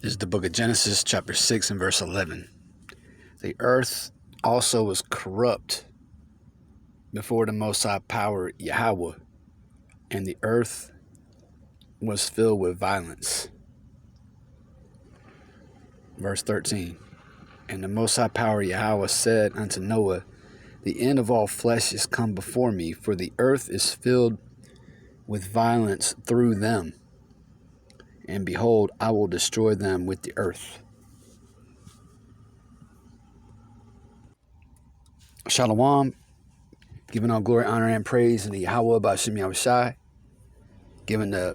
This is the book of Genesis, chapter 6 and verse 11. The earth also was corrupt before the Most High power Yahweh, and the earth was filled with violence. Verse 13. And the Most High power Yahweh said unto Noah, the end of all flesh is come before me, for the earth is filled with violence through them. And behold, I will destroy them with the earth. Shalom, giving all glory, honor, and praise unto Yahweh by Shamar, giving the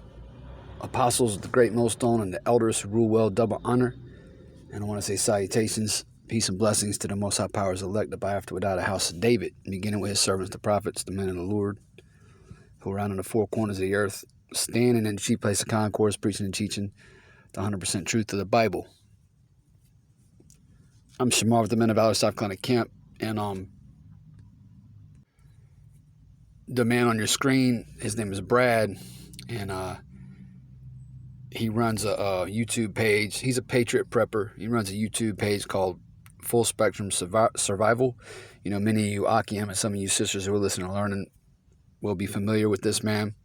apostles of the great millstone and the elders who rule well double honor. And I want to say salutations, peace and blessings to the Most High powers elect by after without a house of David, beginning with his servants, the prophets, the men of the Lord, who are out in the four corners of the earth, standing in the chief place of concourse, preaching and teaching the 100% truth of the Bible. I'm Shamar with the men of Valor South Carolina Camp, and the man on your screen, his name is Brad, and he runs a YouTube page. He's a patriot prepper. He runs a YouTube page called Full Spectrum Survival. You know, many of you Akim and some of you sisters who are listening and learning will be familiar with this man.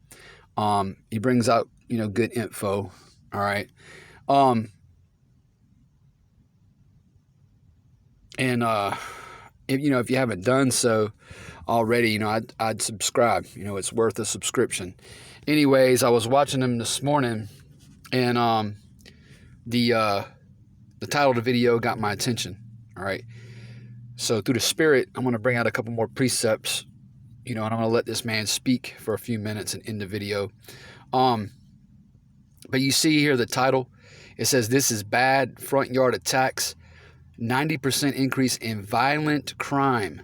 He brings out, good info. All right. If you haven't done so already, I'd subscribe. It's worth a subscription. Anyways, I was watching him this morning, and the title of the video got my attention. All right. So through the Spirit, I'm going to bring out a couple more precepts, and I'm going to let this man speak for a few minutes and end the video. But you see here the title. It says, "This is bad front yard attacks. 90% increase in violent crime.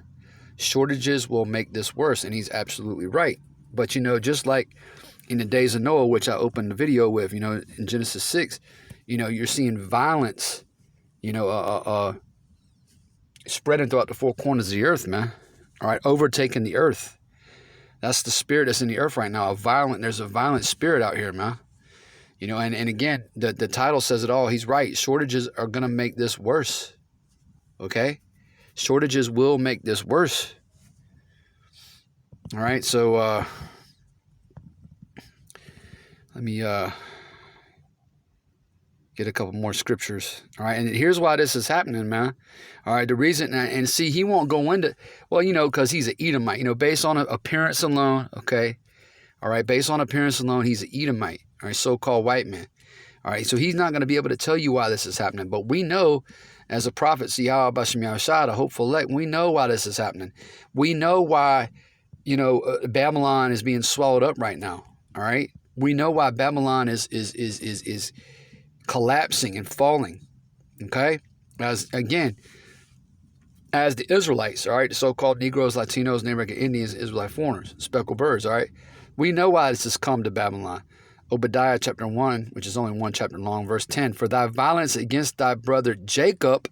Shortages will make this worse." And he's absolutely right. But, just like in the days of Noah, which I opened the video with, in Genesis 6, you're seeing violence, spreading throughout the four corners of the earth, man. All right, overtaking the earth. That's the spirit that's in the earth right now. There's a violent spirit out here, man. And again, the title says it all. He's right. Shortages are going to make this worse. Okay? Shortages will make this worse. All right, so let me get a couple more scriptures. All right, and here's why this is happening, man. All right, the reason, and see, he won't go into, because he's an Edomite, based on appearance alone, okay? All right, based on appearance alone, he's an Edomite, all right, so-called white man. All right, so he's not going to be able to tell you why this is happening, but we know, as a prophet, Yahweh Bashim Yahushua, the hopeful elect, we know why this is happening. We know why, Babylon is being swallowed up right now, all right? We know why Babylon is collapsing and falling, okay? As the Israelites, all right, the so-called Negroes, Latinos, Native American Indians, Israelite foreigners, speckled birds, all right? We know why this has come to Babylon. Obadiah chapter 1, which is only one chapter long, verse 10, "For thy violence against thy brother Jacob,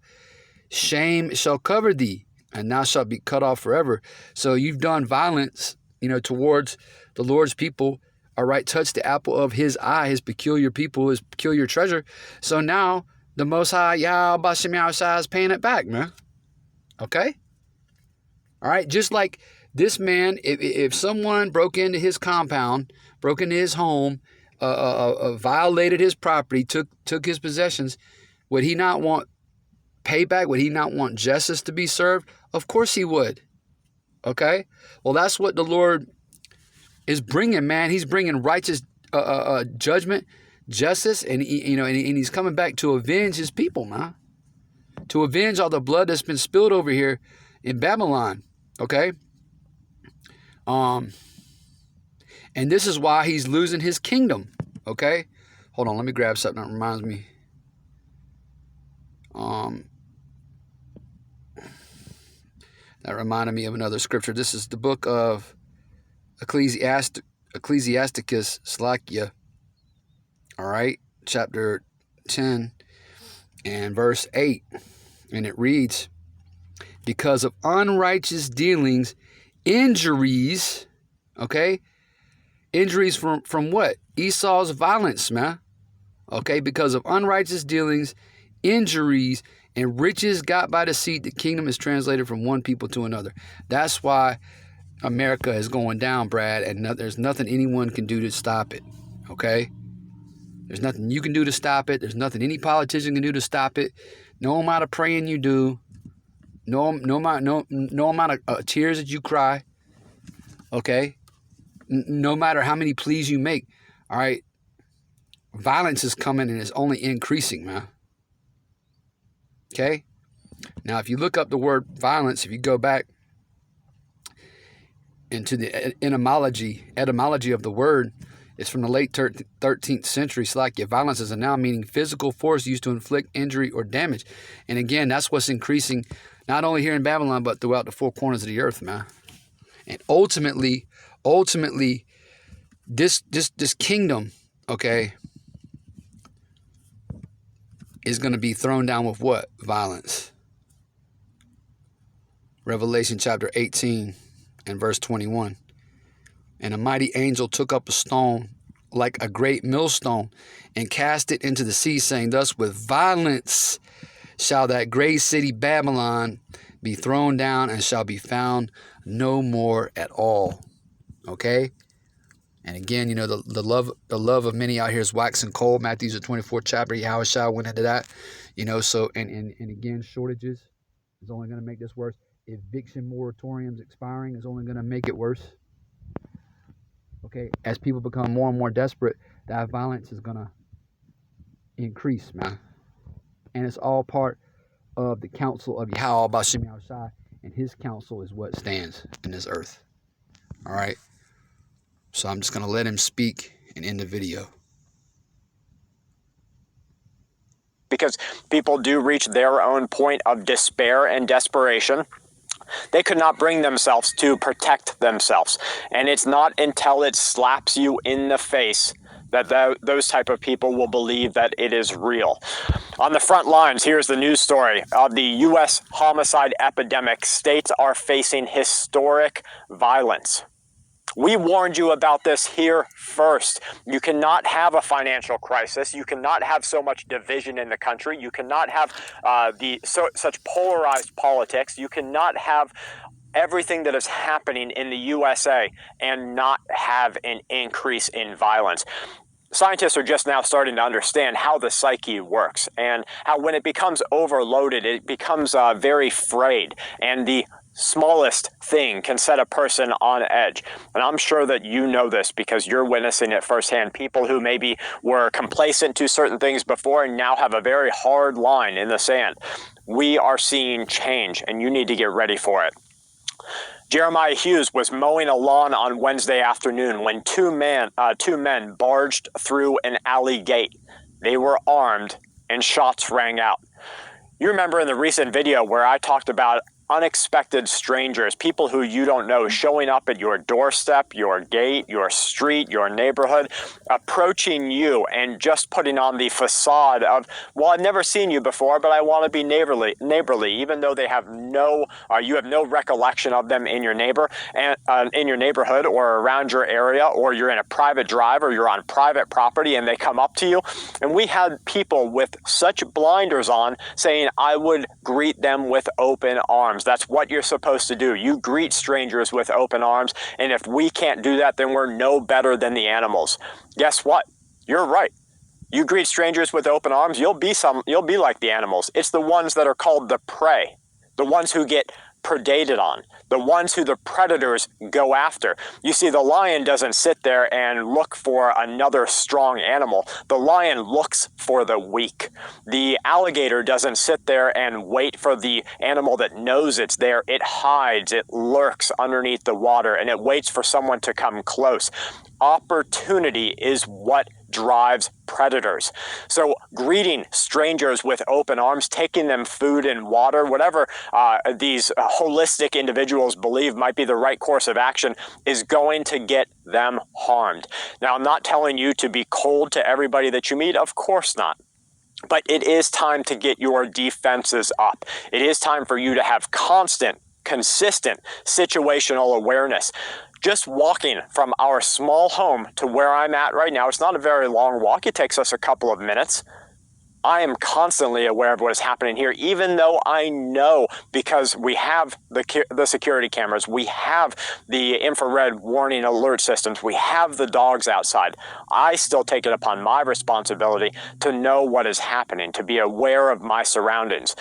shame shall cover thee, and thou shalt be cut off forever." So you've done violence, towards the Lord's people, all right? Touch the apple of his eye, his peculiar people, his peculiar treasure. So now the Most High Yahweh Bashim Yahushua is paying it back, man. Okay? All right? Just like this man, if someone broke into his compound, broke into his home, violated his property, took his possessions, would he not want payback? Would he not want justice to be served? Of course he would. Okay? Well, that's what the Lord is bringing, man. He's bringing righteous judgment, justice, and he's coming back to avenge his people, man. To avenge all the blood that's been spilled over here in Babylon. Okay? And this is why he's losing his kingdom. Okay? Hold on, let me grab something that reminds me. That reminded me of another scripture. This is the book of Ecclesiasticus, Slakia. All right? Chapter 10 and verse 8. And it reads, "Because of unrighteous dealings, injuries," okay? Injuries from what? Esau's violence, man. Okay, because of unrighteous dealings, injuries, and riches got by deceit, the kingdom is translated from one people to another. That's why America is going down, Brad, and there's nothing anyone can do to stop it. Okay? There's nothing you can do to stop it. There's nothing any politician can do to stop it. No amount of praying you do, no amount of tears that you cry, okay? No matter how many pleas you make, all right? Violence is coming and it's only increasing, man. Okay? Now, if you look up the word violence, if you go back into the etymology of the word, it's from the late 13th century. Slakia. Violence is a noun meaning physical force used to inflict injury or damage. And again, that's what's increasing not only here in Babylon, but throughout the four corners of the earth, man. And ultimately, this kingdom, okay, is going to be thrown down with what? Violence. Revelation chapter 18 and verse 21. And a mighty angel took up a stone like a great millstone and cast it into the sea, saying, thus with violence shall that great city Babylon be thrown down and shall be found no more at all. Okay? And again, you know, the love of many out here is waxing cold. Matthew's the 24th chapter. Yahushua went into that. You know, so and again, shortages is only going to make this worse. Eviction moratoriums expiring is only going to make it worse. Okay, as people become more and more desperate, that violence is going to increase, man. And it's all part of the counsel of Yahweh B'Shem Yahushua, and his counsel is what stands in this earth. All right? So I'm just going to let him speak and end the video. Because people do reach their own point of despair and desperation. They could not bring themselves to protect themselves. And it's not until it slaps you in the face that those type of people will believe that it is real. On the front lines, here's the news story of the U.S. homicide epidemic. States are facing historic violence. We warned you about this here first. You cannot have a financial crisis. You cannot have so much division in the country. You cannot have such polarized politics. You cannot have everything that is happening in the USA and not have an increase in violence. Scientists are just now starting to understand how the psyche works and how when it becomes overloaded, it becomes very frayed, and the smallest thing can set a person on edge. And I'm sure that you know this because you're witnessing it firsthand. People who maybe were complacent to certain things before and now have a very hard line in the sand. We are seeing change, and you need to get ready for it. Jeremiah Hughes was mowing a lawn on Wednesday afternoon when two men barged through an alley gate. They were armed and shots rang out. You remember in the recent video where I talked about unexpected strangers, people who you don't know, showing up at your doorstep, your gate, your street, your neighborhood, approaching you and just putting on the facade of, well, I've never seen you before, but I want to be neighborly, even though they have you have no recollection of them in your in your neighborhood or around your area, or you're in a private drive or you're on private property and they come up to you. And we had people with such blinders on saying, I would greet them with open arms. That's what you're supposed to do. You greet strangers with open arms, and if we can't do that, then we're no better than the animals. Guess what? You're right. You greet strangers with open arms, you'll be like the animals. It's the ones that are called the prey, the ones who get predated on, the ones who the predators go after. You see, the lion doesn't sit there and look for another strong animal. The lion looks for the weak. The alligator doesn't sit there and wait for the animal that knows it's there. It hides, it lurks underneath the water, and it waits for someone to come close. Opportunity is what drives predators. So greeting strangers with open arms, taking them food and water, whatever these holistic individuals believe might be the right course of action, is going to get them harmed. Now, I'm not telling you to be cold to everybody that you meet. Of course not. But it is time to get your defenses up. It is time for you to have constant consistent situational awareness. Just walking from our small home to where I'm at right now, it's not a very long walk. It takes us a couple of minutes. I am constantly aware of what is happening here, even though I know, because we have the security cameras, we have the infrared warning alert systems, we have the dogs outside. I still take it upon my responsibility to know what is happening, to be aware of my surroundings.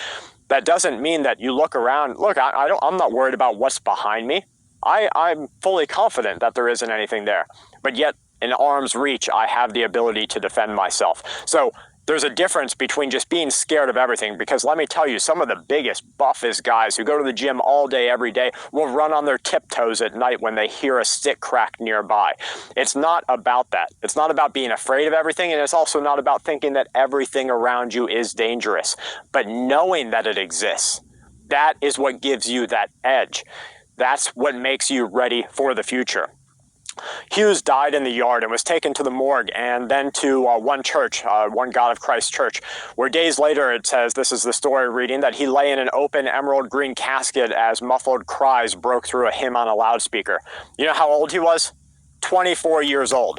That doesn't mean that you look around. Look, I'm not worried about what's behind me. I'm fully confident that there isn't anything there. But yet, in arm's reach, I have the ability to defend myself. So there's a difference between just being scared of everything, because let me tell you, some of the biggest, buffest guys who go to the gym all day, every day, will run on their tiptoes at night when they hear a stick crack nearby. It's not about that. It's not about being afraid of everything, and it's also not about thinking that everything around you is dangerous. But knowing that it exists, that is what gives you that edge. That's what makes you ready for the future. Hughes died in the yard and was taken to the morgue and then to one church, One God of Christ Church, where days later it says, this is the story reading, that he lay in an open emerald green casket as muffled cries broke through a hymn on a loudspeaker. You know how old he was? 24 years old.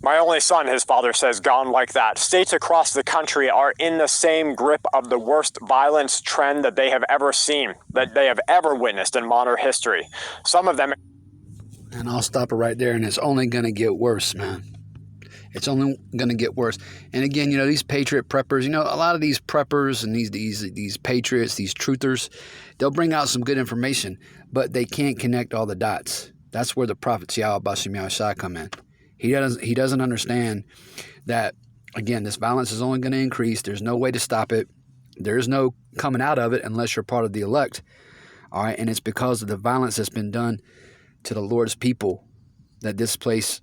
My only son, his father says, gone like that. States across the country are in the same grip of the worst violence trend that they have ever seen, that they have ever witnessed in modern history. Some of them... And I'll stop it right there, and it's only going to get worse, man. It's only going to get worse. And again, you know, these patriot preppers, you know, a lot of these preppers and these patriots, these truthers, they'll bring out some good information, but they can't connect all the dots. That's where the prophet Yahweh Bashim Yahushua come in. He doesn't understand that, again, this violence is only going to increase. There's no way to stop it. There's no coming out of it unless you're part of the elect. All right, and it's because of the violence that's been done to the Lord's people that this place,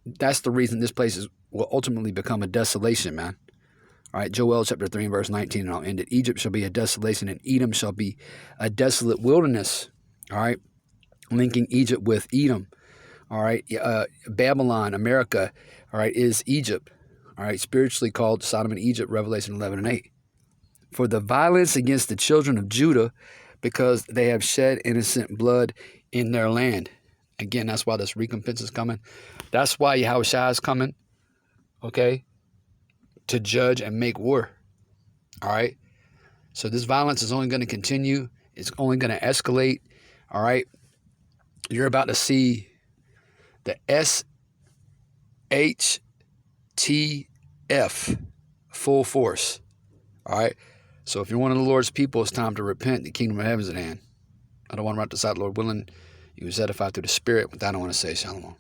that's the reason this place will ultimately become a desolation, man. All right, Joel chapter 3 verse 19, and I'll end it. Egypt shall be a desolation, and Edom shall be a desolate wilderness. All right, linking Egypt with Edom. All right, Babylon, America, all right, is Egypt. All right, spiritually called Sodom and Egypt, Revelation 11 and 8. For the violence against the children of Judah, because they have shed innocent blood in their land. Again, that's why this recompense is coming. That's why Yahushua is coming, okay, to judge and make war. All right? So this violence is only going to continue. It's only going to escalate. All right? You're about to see the SHTF full force. All right? So if you're one of the Lord's people, it's time to repent. The kingdom of heaven is at hand. I don't want to run out the side, Lord willing. You was edified through the Spirit. With that, I want to say shalom.